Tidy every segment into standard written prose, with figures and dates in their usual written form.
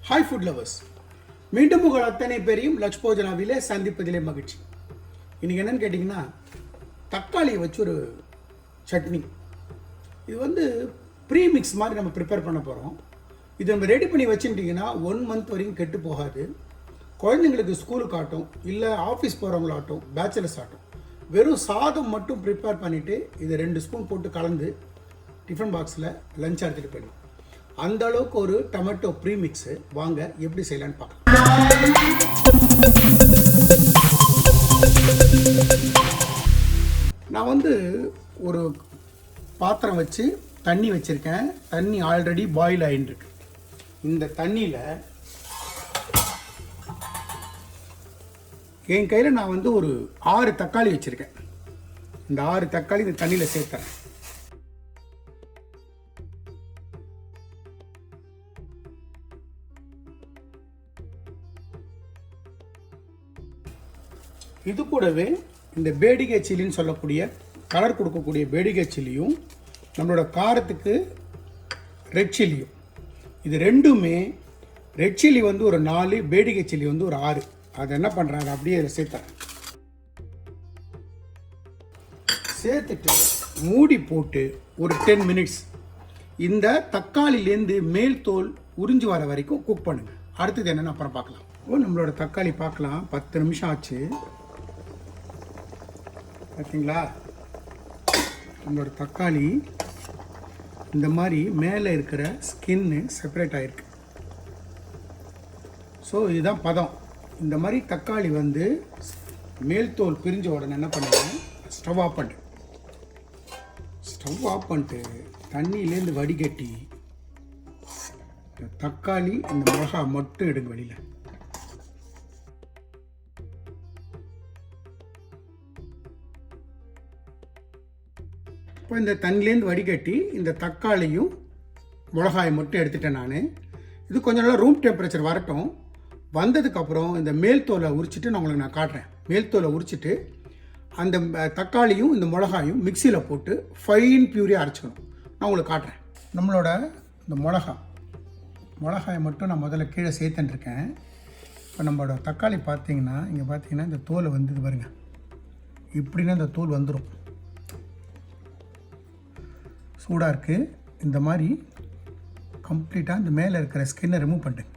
Hi food lovers, மீண்டும் உங்கள் அத்தனை பேரையும் லக்ஷ் போஜனாவிலே சந்திப்பதிலே மகிழ்ச்சி. இன்றைக்கி என்னென்னு கேட்டிங்கன்னா, தக்காளியை வச்சு ஒரு சட்னி. இது ப்ரீ மிக்ஸ் மாதிரி நம்ம ப்ரிப்பேர் பண்ண போகிறோம். இது நம்ம ரெடி பண்ணி வச்சுட்டிங்கன்னா 1 மந்த் வரைக்கும் கெட்டு போகாது. குழந்தைங்களுக்கு ஸ்கூலுக்கு ஆட்டும், இல்லை ஆஃபீஸ் போகிறவங்களாகட்டும், பேச்சுலர்ஸ் ஆகட்டும், வெறும் சாதம் மட்டும் ப்ரிப்பேர் பண்ணிவிட்டு இதை 2 ஸ்பூன் போட்டு கலந்து டிஃபன் பாக்ஸில் லஞ்ச் எடுத்துகிட்டு போயிடும். அந்த அளவுக்கு ஒரு டொமேட்டோ ப்ரீ மிக்ஸு. வாங்க எப்படி செய்யலான்னு பார்க்கலாம். நான் ஒரு பாத்திரம் வச்சு தண்ணி வச்சுருக்கேன். தண்ணி ஆல்ரெடி பாயில் ஆகிட்டுருக்கு. இந்த தண்ணியில் என் கையில் நான் ஒரு 6 தக்காளி வச்சுருக்கேன். இந்த 6 தக்காளி இந்த தண்ணியில் சேர்த்துறேன். இது கூடவே இந்த பேடிகை சில்லின்னு சொல்லக்கூடிய கலர் கொடுக்கக்கூடிய பேடிகை சில்லியும், நம்மளோட காரத்துக்கு ரெட் சில்லியும், இது ரெண்டுமே ரெட் சில்லி ஒரு 4, பேடிகை சில்லி ஒரு 6. அதை என்ன பண்ணுறேன், அதை அப்படியே இதில் சேர்த்துட்டு மூடி போட்டு ஒரு 10 மினிட்ஸ் இந்த தக்காளிலேருந்து மேல் தோல் உறிஞ்சி வர வரைக்கும் குக் பண்ணுங்க. அடுத்தது என்னென்னு அப்புறம் பார்க்கலாம். நம்மளோட தக்காளி பார்க்கலாம். 10 நிமிஷம் ஆச்சு. பார்த்தீங்களா, நம்மளோட தக்காளி இந்த மாதிரி மேலே இருக்கிற ஸ்கின்னு செப்பரேட் ஆகிருக்கு. ஸோ இதுதான் பதம். இந்த மாதிரி தக்காளி மேல் தோல் பிரிஞ்ச உடனே என்ன பண்ணுவேன், ஸ்டவ் ஆஃப் பண்ணிட்டு தண்ணியிலேருந்து வடிகட்டி தக்காளி இந்த மிளகா மட்டும் எடுங்க வெளியில். இப்போ இந்த தண்ணிலேருந்து வடிகட்டி இந்த தக்காளியும் மிளகாயை மட்டும் எடுத்துட்டேன் நான். இது கொஞ்சம் நல்லா ரூம் டெம்பரேச்சர் வரட்டும். வந்ததுக்கப்புறம் இந்த மேல் தோலை உரிச்சிட்டு நான் உங்களுக்கு காட்டுறேன். மேல் தோலை உரிச்சிட்டு அந்த தக்காளியும் இந்த மிளகாயும் மிக்சியில் போட்டு ஃபைன் பியூரியாக அரைச்சிக்கணும். நான் உங்களுக்கு காட்டுறேன். நம்மளோட இந்த மிளகாயை மட்டும் நான் முதல்ல கீழே சேர்த்துட்டுருக்கேன். இப்போ நம்மளோட தக்காளி பார்த்தீங்கன்னா, இங்கே பார்த்தீங்கன்னா இந்த தோலை இது பாருங்க, இப்படின்னா இந்த தோல் வந்துடும். சூடாக இருக்குது. இந்த மாதிரி கம்ப்ளீட்டாக இந்த மேலே இருக்கிற ஸ்கின்னை ரிமூவ் பண்ணிட்டேன்.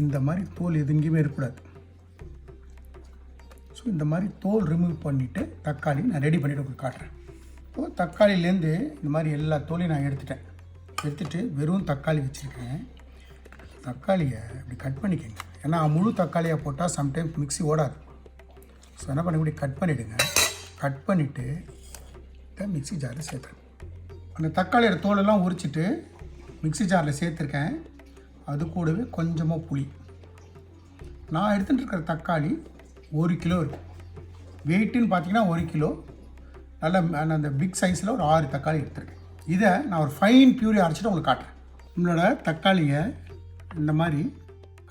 இந்த மாதிரி தோல் எங்கேயுமே இருக்கக்கூடாது. ஸோ இந்த மாதிரி தோல் ரிமூவ் பண்ணிவிட்டு தக்காளி நான் ரெடி பண்ணிவிட்டு உங்களுக்கு காட்டுறேன். இப்போது தக்காளிலேருந்து இந்த மாதிரி எல்லா தோலையும் நான் எடுத்துகிட்டு வெறும் தக்காளி வச்சுருக்கேன். தக்காளியை இப்படி கட் பண்ணிக்கோங்க. ஏன்னா முழு தக்காளியாக போட்டால் சம்டைம்ஸ் மிக்ஸி ஓடாது. ஸோ என்ன பண்ணி இப்படி கட் பண்ணிவிடுங்க. கட் பண்ணிவிட்டு மிக்ஸி ஜாரில் சேர்த்துறேன். அந்த தக்காளியோட தோலெல்லாம் உரிச்சிட்டு மிக்ஸி ஜாரில் சேர்த்துருக்கேன். அது கூடவே கொஞ்சமாக புளி. நான் எடுத்துகிட்டு இருக்கிற தக்காளி 1 கிலோ இருக்குது. வெயிட்டுன்னு பார்த்தீங்கன்னா 1 கிலோ. நல்ல அந்த பிக் சைஸில் ஒரு 6 தக்காளி எடுத்துருக்கேன். இதை நான் ஒரு ஃபைன் பியூரி அரைச்சிட்டு உங்களுக்கு காட்டுறேன். நம்மளோட தக்காளியை இந்த மாதிரி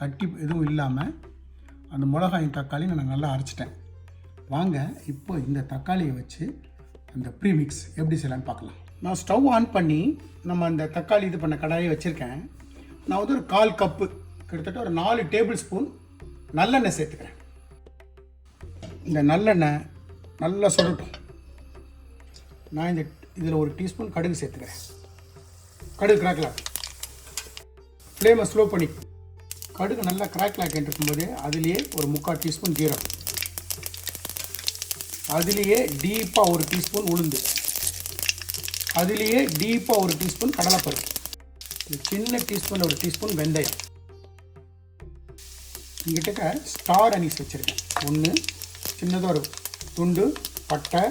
கட்டி எதுவும் இல்லாமல் அந்த மிளகாயும் தக்காளி நான் நல்லா அரைச்சிட்டேன். வாங்க இப்போ இந்த தக்காளியை வச்சு அந்த ப்ரீமிக்ஸ் எப்படி செய்யலான்னு பார்க்கலாம். நான் ஸ்டவ் ஆன் பண்ணி நம்ம அந்த தக்காளி இது பண்ண கடாயை வச்சுருக்கேன். நான் ஒரு 1/4 கப்பு, கிட்டத்தட்ட ஒரு 4 டேபிள் ஸ்பூன் நல்லெண்ணெய் சேர்த்துக்கிறேன். இந்த நல்லெண்ணெய் நல்லா சுடட்டும். நான் இதில் ஒரு டீஸ்பூன் கடுகு சேர்த்துக்கிறேன். கடுகு கிராக்லாக். ஃப்ளேமை ஸ்லோ பண்ணி கடுகு நல்லா கிராக்லாக் இருக்கும்போது அதுலேயே ஒரு 3/4 டீஸ்பூன் ஜீரகம், அதுலேயே டீப்பாக 1 டீஸ்பூன் உளுந்து, அதுலேயே டீப்பாக 1 டீஸ்பூன் கடலைப்பருப்பு, சின்ன டீஸ்பூனில் 1 டீஸ்பூன் வெந்தயம், இங்கிட்ட ஸ்டார் அனீஸ் வச்சுருக்கேன் 1, சின்னதாக ஒரு துண்டு பட்டை,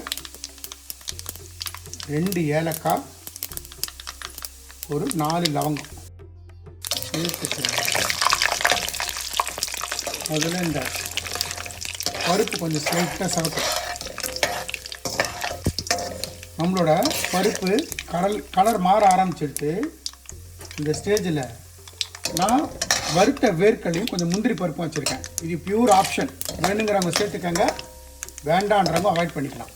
2 ஏலக்காய், ஒரு 4 லவங்கம் சேர்த்துக்கிறேன். முதல்ல இந்த பருப்பு கொஞ்சம் ஸ்லைட்டாக சவக்கும். நம்மளோட பருப்பு கலர் மாற ஆரம்பிச்சிட்டு இந்த ஸ்டேஜில் நான் வறுத்த வேர்க்கடலையும் கொஞ்சம் முந்திரி பருப்பும் வச்சுருக்கேன். இது பியூர் ஆப்ஷன். வேணுங்கிறவங்க சேர்த்துக்கங்க, வேண்டான்றவங்க அவாய்ட் பண்ணிக்கலாம்.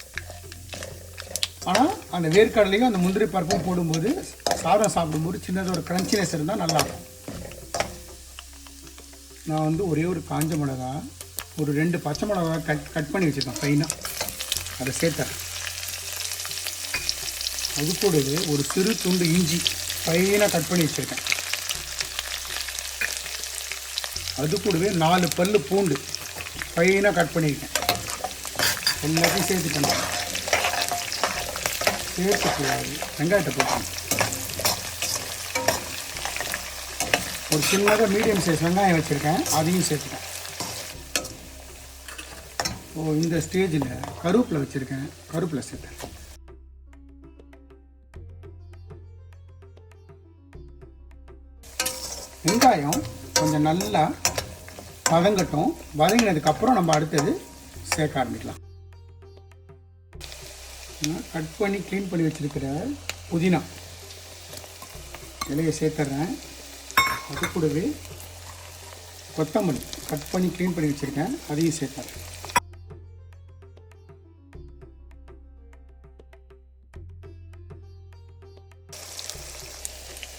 ஆனால் அந்த வேர்க்கடலையும் அந்த முந்திரி பருப்பும் போடும்போது சாதம் சாப்பிடும்போது சின்னதாக ஒரு கிரன்ச்சினஸ் இருந்தால் நல்லாயிருக்கும். நான் வந்து ஒரே ஒரு காஞ்ச மிளகா, ஒரு 2 பச்சை மிளகா கட் பண்ணி வச்சுருக்கேன் ஃபைனாக, அதை சேர்த்தேன். அது கூடவே ஒரு சிறு துண்டு இஞ்சி ஃபைனாக கட் பண்ணி வச்சுருக்கேன். அது கூடவே 4 பல்லு பூண்டு ஃபைனாக கட் பண்ணியிருக்கேன். எல்லாத்தையும் சேர்த்துக்கணும். சேர்த்துட்டு வெங்காயத்தை போட்டேன். ஒரு சின்னதாக மீடியம் சைஸ் வெங்காயம் வச்சுருக்கேன், அதையும் சேர்த்துட்டேன். இந்த ஸ்டேஜில் கருவேப்பிலை வச்சுருக்கேன், கருவேப்பிலை சேர்த்தேன். வெங்காயம் கொஞ்சம் நல்லா வதங்கட்டும். வதங்கினதுக்கப்புறம் நம்ம அடுத்தது சேர்க்க ஆரம்பிக்கலாம். கட் பண்ணி க்ளீன் பண்ணி வச்சுருக்கிற புதினா இலையை சேர்த்துட்றேன். அது கூடவே கொத்தமல்லி கட் பண்ணி க்ளீன் பண்ணி வச்சுருக்கேன், அதையும் சேர்த்துறேன்.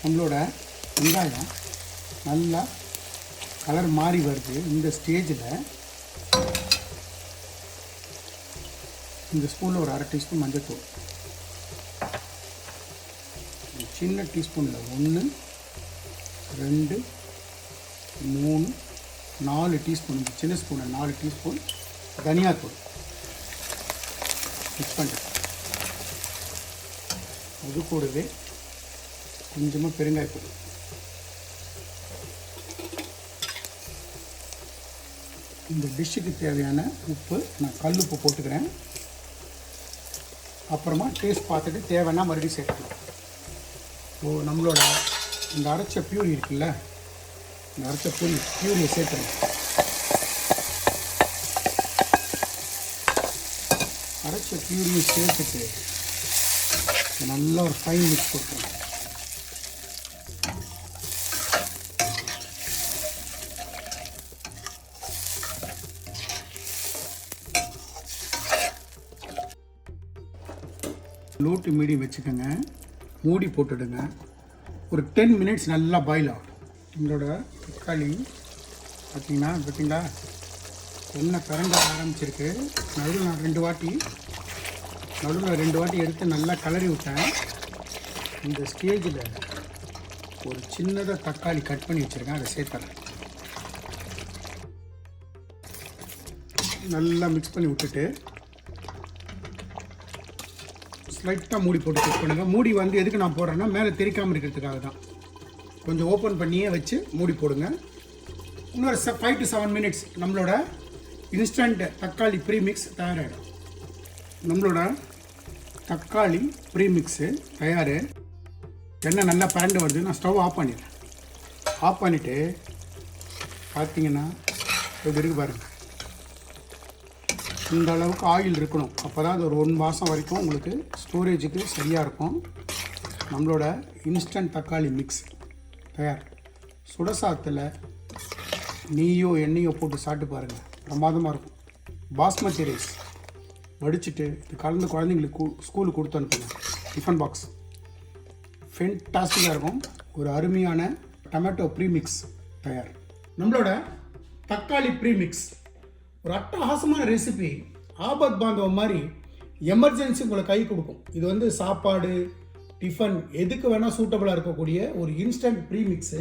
நம்மளோட வெங்காயம் நல்லா கலர் மாறி வருது. இந்த ஸ்டேஜில் இந்த ஸ்பூனில் ஒரு 1/2 டீஸ்பூன் மஞ்சள்தூள், சின்ன டீஸ்பூனில் 1 2 3 4 டீஸ்பூன், இந்த சின்ன ஸ்பூனில் 4 டீஸ்பூன் தனியாத்தூள் மிக்ஸ் பண்ணுறேன். அது கூடவே கொஞ்சமாக பெருங்காயத்தூள், இந்த டிஷ்ஷுக்கு தேவையான உப்பு நான் கல் உப்பு போட்டுக்கிறேன். அப்புறமா டேஸ்ட் பார்த்துட்டு தேவைன்னா மறுபடியும் சேர்க்கலாம். நம்மளோட இந்த அரைச்ச பியூரி இருக்குல்ல, இந்த அரைச்ச பியூரியை சேர்த்துறேன். அரைச்ச பியூரியை சேர்த்துட்டு நல்லா ஒரு ஃபைன் மிக்ஸ் கொடுத்துருவேன். லோ டு மீடியம் வச்சுக்கோங்க, மூடி போட்டுடுங்க. ஒரு 10 மினிட்ஸ் நல்லா பாயில் ஆகும். நம்மளோட தக்காளி பார்த்தீங்களா எண்ணெய் கரண்ட ஆரம்பிச்சிருக்கு. நடுவில் நான் 2 வாட்டி எடுத்து நல்லா கலரி விட்டேன். இந்த ஸ்டேஜில் ஒரு சின்னதாக தக்காளி கட் பண்ணி வச்சுருக்கேன், அதை சேர்த்துறேன். நல்லா மிக்ஸ் பண்ணி விட்டுட்டு லைட்டாக மூடி போட்டு குக் பண்ணுங்கள். மூடி வந்து எதுக்கு நான் போடுறேன்னா மேலே தெரிக்காமல் இருக்கிறதுக்காக தான். கொஞ்சம் ஓப்பன் பண்ணியே வச்சு மூடி போடுங்க. இன்னொரு 5 to 7 மினிட்ஸ் நம்மளோட இன்ஸ்டன்ட் தக்காளி ப்ரீமிக்ஸ் தயாராகிடும். நம்மளோட தக்காளி ப்ரீமிக்ஸு தயார். எண்ணெய் நல்லா பரண்டு வருது. நான் ஸ்டவ் ஆஃப் பண்ணிடுறேன். ஆஃப் பண்ணிவிட்டு பார்த்தீங்கன்னா எப்படி இருக்கு பாருங்கள். இந்த அளவுக்கு ஆயில் இருக்கணும். அப்போ தான் அது ஒரு 1 மாதம் வரைக்கும் உங்களுக்கு ஸ்டோரேஜுக்கு சரியாக இருக்கும். நம்மளோட இன்ஸ்டன்ட் தக்காளி மிக்ஸ் தயார். சுடசாத்தில் நெய்யோ எண்ணெயோ போட்டு சாப்பிட்டு பாருங்கள், பிரமாதமாக இருக்கும். பாஸ்மதி ரைஸ் வடிச்சிட்டு இது கலந்து குழந்தைங்களுக்கு ஸ்கூலுக்கு கொடுத்து அனுப்புங்க. டிஃபன் பாக்ஸ் ஃபென்டாஸ்டிக்காக இருக்கும். ஒரு அருமையான டொமேட்டோ ப்ரீமிக்ஸ் தயார். நம்மளோட தக்காளி ப்ரீமிக்ஸ் ஒரு அட்டகாசமான ரெசிபி. ஆபத் பாந்தவ மாதிரி எமர்ஜென்சி உங்களை கை கொடுக்கும். இது வந்து சாப்பாடு, டிஃபன் எதுக்கு வேணால் சூட்டபுளாக இருக்கக்கூடிய ஒரு இன்ஸ்டன்ட் ப்ரீமிக்ஸு.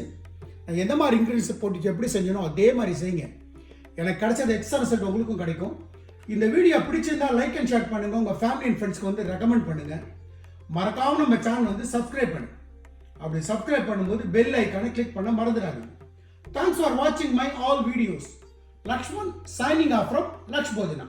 எந்த மாதிரி இன்க்ரீடியன்ஸ் போட்டு எப்படி செஞ்சனோ அதே மாதிரி செய்யுங்க. எனக்கு கிடைச்சது எக்ஸ்ட்ரா ரிசல்ட் உங்களுக்கும் கிடைக்கும். இந்த வீடியோ பிடிச்சிருந்தால் லைக் அண்ட் ஷேர் பண்ணுங்கள். உங்கள் ஃபேமிலி அண்ட் ஃப்ரெண்ட்ஸ்க்கு வந்து ரெக்கமெண்ட் பண்ணுங்கள். மறக்காமல் நம்ம சேனல் வந்து சப்ஸ்கிரைப் பண்ணுங்கள். அப்படி சப்ஸ்கிரைப் பண்ணும்போது பெல் ஐக்கானை கிளிக் பண்ண மறந்துடாதீங்க. தேங்க்ஸ் ஃபார் வாட்சிங் my all videos. Lakshman signing off from Laksh Bhojana.